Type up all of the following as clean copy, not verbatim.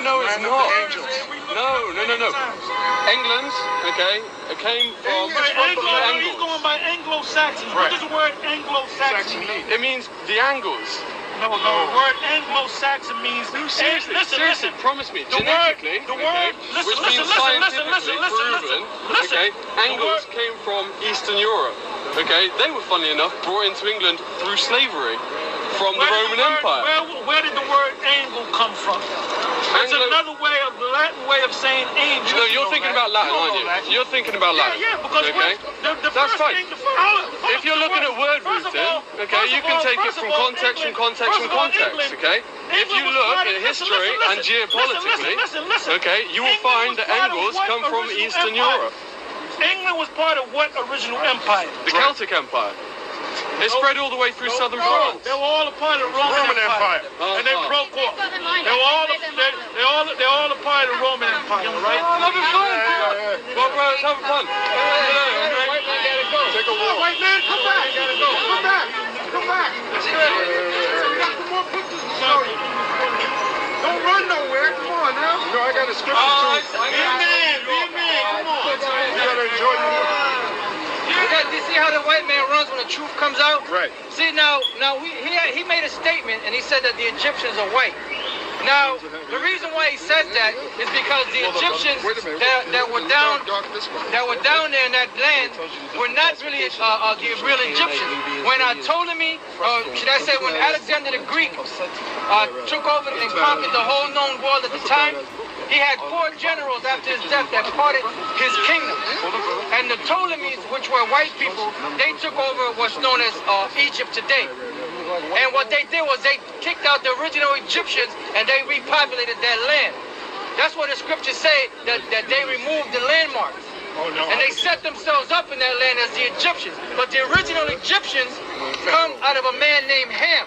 no, it's not. No. England, okay, it came from... He's going by Anglo-Saxon. What does the word Anglo-Saxon mean? It means the angles. No, the word Anglo-Saxon means... Seriously, promise me. The word, which means scientifically proven, okay, angles came from Eastern Europe. Okay, they were, funnily enough, brought into England through slavery from the Roman Empire. Where did the word angle come from? It's another way of the Latin way of saying angel. No, you're thinking about Latin, aren't you? You're thinking about Latin. Yeah, because that's fine. If you're looking at word rooting, okay, you can take it from context, okay? If you look at history and geopolitically, okay, you will find that angles come from Eastern Europe. England was part of what original empire? The Celtic Empire. It spread all the way through southern France. They were all a part of the Roman Empire. And they broke off. They were all a part of the Roman Empire, right? I'm having fun. Well, bro, let's have fun. Take a walk. White man, come back. Come back. Come back. We got some more pictures to show you. Don't run nowhere. Come on now. You know, I got a scripture too. Be a man. Come on. You got to enjoy your... You see how the white man runs when the truth comes out? Right. See, now he made a statement and he said that the Egyptians are white. Now, the reason why he says that is because the Egyptians that were down there in that land were not really the real Egyptians. When Ptolemy, should I say when Alexander the Greek took over and conquered the whole known world at the time, he had 4 generals after his death that parted his kingdom. And the Ptolemies, which were white people, they took over what's known as Egypt today. And what they did was they kicked out the original Egyptians and they repopulated that land. That's what the scriptures say, that they removed the landmarks. And they set themselves up in that land as the Egyptians. But the original Egyptians come out of a man named Ham.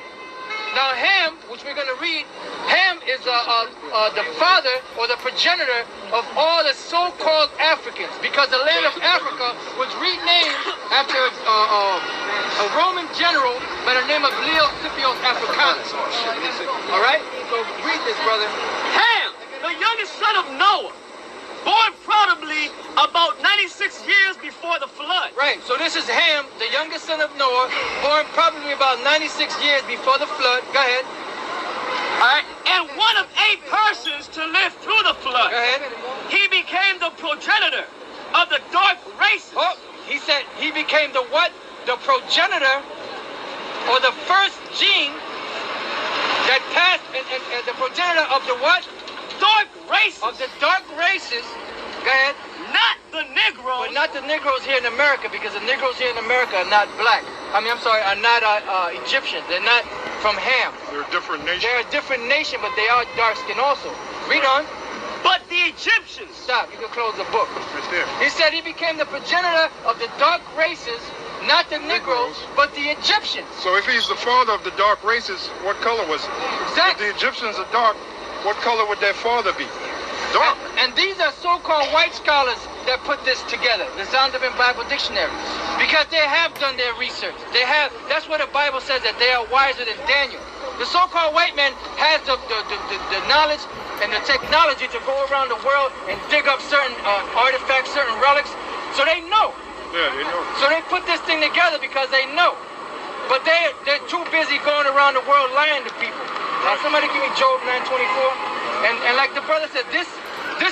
Now Ham, which we're going to read, Ham is the father or the progenitor of all the so-called Africans, because the land of Africa was renamed after a Roman general by the name of Leo Scipio Africanus. All right? So read this, brother. Ham, the youngest son of Noah, born probably about 96 years before the flood. Right, so this is Ham, the youngest son of Noah, born probably about 96 years before the flood. Go ahead. All right, and one of 8 persons to live through the flood. Go ahead. He became the progenitor of the dark races. Oh, he said he became the what? The progenitor, or the first gene that passed, and the progenitor of the what? Dark races. Of the dark races. Go ahead. Not the Negroes. But not the Negroes here in America, because the Negroes here in America are not black. I'm sorry, are not Egyptians. They're not from Ham. They're a different nation. They're a different nation, but they are dark skinned also. Read on. But the Egyptians. Stop. You can close the book. Right there. He said he became the progenitor of the dark races, not the Negroes, but the Egyptians. So if he's the father of the dark races, what color was he? Exactly. If the Egyptians are dark, what color would their father be? Dark. And these are so-called white scholars that put this together, the Zondervan Bible Dictionary, because they have done their research. That's what the Bible says, that they are wiser than Daniel. The so-called white man has the knowledge and the technology to go around the world and dig up certain artifacts, certain relics, so they know. Yeah, they know. So they put this thing together because they know. But they're too busy going around the world lying to people. Now somebody give me Job 9:24. And like the brother said, this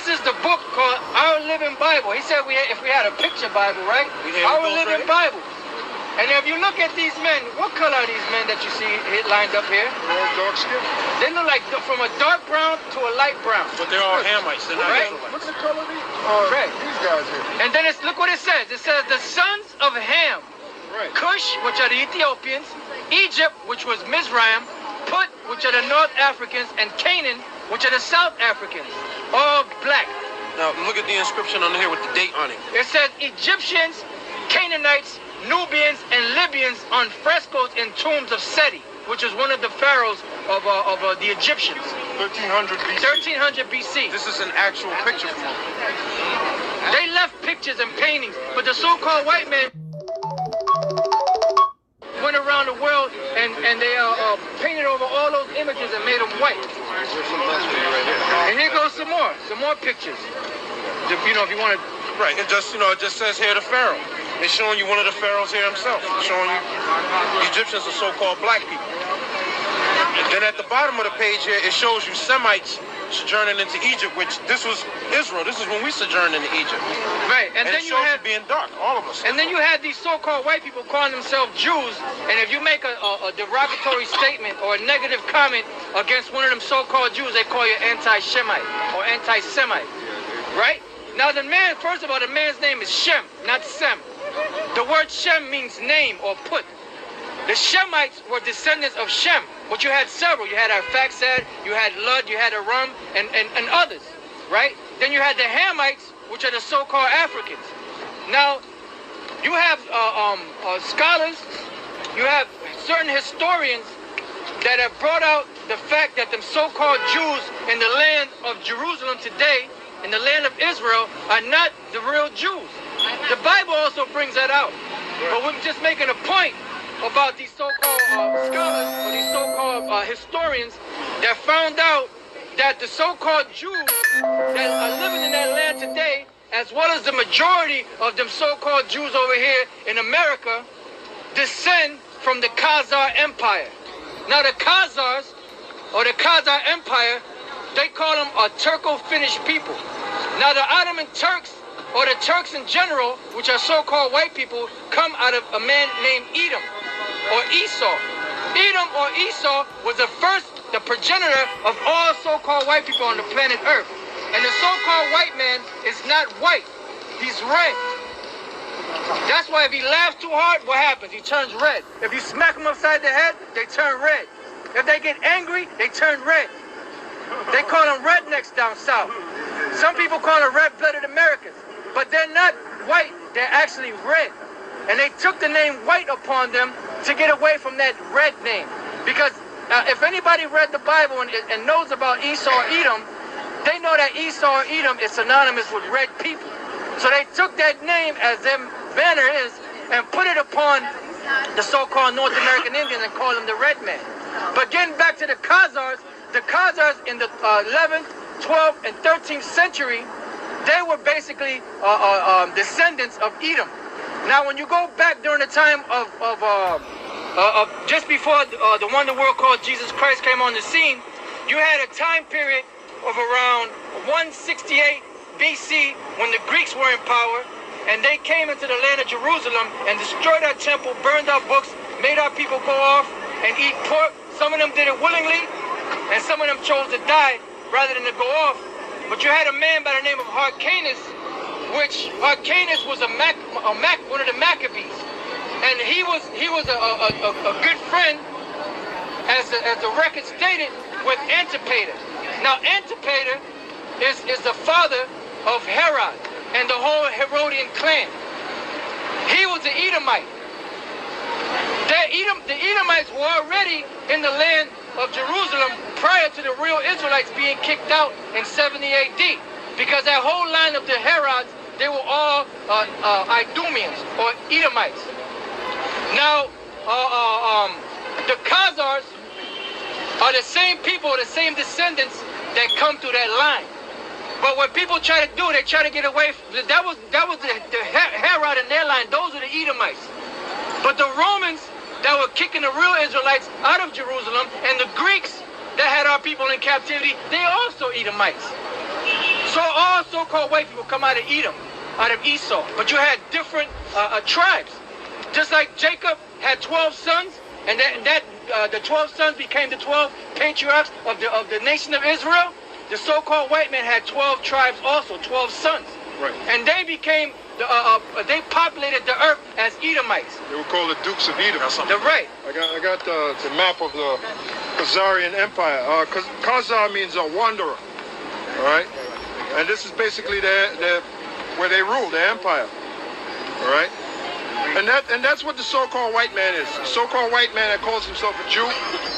is the book called Our Living Bible. He said if we had a picture Bible, right? Our Living Bible. And if you look at these men, what color are these men that you see lined up here? All dark skin. They look like from a dark brown to a light brown. But they're all Hamites. They're not right? Look at the color of these guys here. And then look what it says. It says the sons of Ham. Right. Cush, which are the Ethiopians, Egypt, which was Mizraim, Put, which are the North Africans, and Canaan, which are the South Africans, all black. Now look at the inscription on here with the date on it. It says Egyptians, Canaanites, Nubians, and Libyans on frescoes in tombs of Seti, which is one of the pharaohs of the Egyptians. 1300 BC. 1300 BC. This is an actual picture from them. They left pictures and paintings, but the so-called white man went around the world and they painted over all those images and made them white. And here goes go some more pictures. If you want to. Right. It just says here the Pharaoh. It's showing you one of the pharaohs here himself. It's showing you the Egyptians are so-called black people. And then at the bottom of the page here, it shows you Semites sojourning into Egypt, which this was Israel. This is when we sojourned into Egypt. Right. And then it shows you being dark, all of us. And then you had these so-called white people calling themselves Jews, and if you make a derogatory statement or a negative comment against one of them so-called Jews, they call you anti-Shemite or anti-Semite. Right? Now the man, first of all, the man's name is Shem, not Sem. The word Shem means name or put. The Shemites were descendants of Shem, but you had several. You had Arphaxad, you had Lud, you had Aram, and others, right? Then you had the Hamites, which are the so-called Africans. Now, you have scholars, you have certain historians that have brought out the fact that the so-called Jews in the land of Jerusalem today, in the land of Israel, are not the real Jews. The Bible also brings that out. But we're just making a point about these so-called scholars or these so-called historians that found out that the so-called Jews that are living in that land today, as well as the majority of them so-called Jews over here in America, descend from the Khazar Empire. Now the Khazars, or the Khazar Empire, they call them a Turco-Finnish people. Now the Ottoman Turks, or the Turks in general, which are so-called white people, come out of a man named Edom, or Esau. Edom or Esau was the progenitor of all so-called white people on the planet Earth. And the so-called white man is not white, he's red. That's why if he laughs too hard, what happens? He turns red. If you smack him upside the head, they turn red. If they get angry, they turn red. They call them rednecks down south. Some people call them red-blooded Americans, but they're not white, they're actually red. And they took the name white upon them to get away from that red name. Because if anybody read the Bible and knows about Esau or Edom, they know that Esau or Edom is synonymous with red people. So they took that name, as their banner is, and put it upon the so-called North American Indians and called them the red man. But getting back to the Khazars in the 11th, 12th, and 13th century, they were basically descendants of Edom. Now, when you go back during the time of just before the wonder world called Jesus Christ came on the scene, you had a time period of around 168 BC when the Greeks were in power, and they came into the land of Jerusalem and destroyed our temple, burned our books, made our people go off and eat pork. Some of them did it willingly, and some of them chose to die rather than to go off. But you had a man by the name of Hyrcanus, which Hyrcanus was one of the Maccabees, and he was a good friend, as the record stated, with Antipater. Now Antipater is the father of Herod and the whole Herodian clan. He was an Edomite. The Edomites were already in the land of Jerusalem prior to the real Israelites being kicked out in 70 AD, because that whole line of the Herods, they were all Idumeans or Edomites. Now, the Khazars are the same people, the same descendants that come through that line. But what people try to do, they try to get away from that was the Herod in their line. Those are the Edomites. But the Romans that were kicking the real Israelites out of Jerusalem, and the Greeks that had our people in captivity, they also Edomites. So all so-called white people come out of Edom, out of Esau. But you had different tribes. Just like Jacob had 12 sons, and the 12 sons became the 12 patriarchs of the nation of Israel. The so-called white man had 12 tribes also, 12 sons. Right. And they became, they populated the earth as Edomites. They were called the Dukes of Edom. They're right. I got the map of the Khazarian Empire. Khazar means a wanderer. All right? And this is basically where they ruled, the empire. All right? And that's what the so-called white man is. The so-called white man that calls himself a Jew,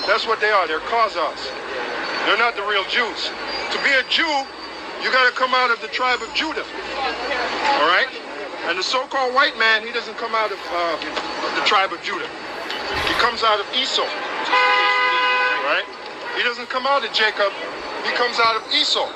that's what they are. They're Khazars. They're not the real Jews. To be a Jew, you got to come out of the tribe of Judah. All right? And the so-called white man, he doesn't come out of the tribe of Judah. He comes out of Esau. Right? He doesn't come out of Jacob. He comes out of Esau.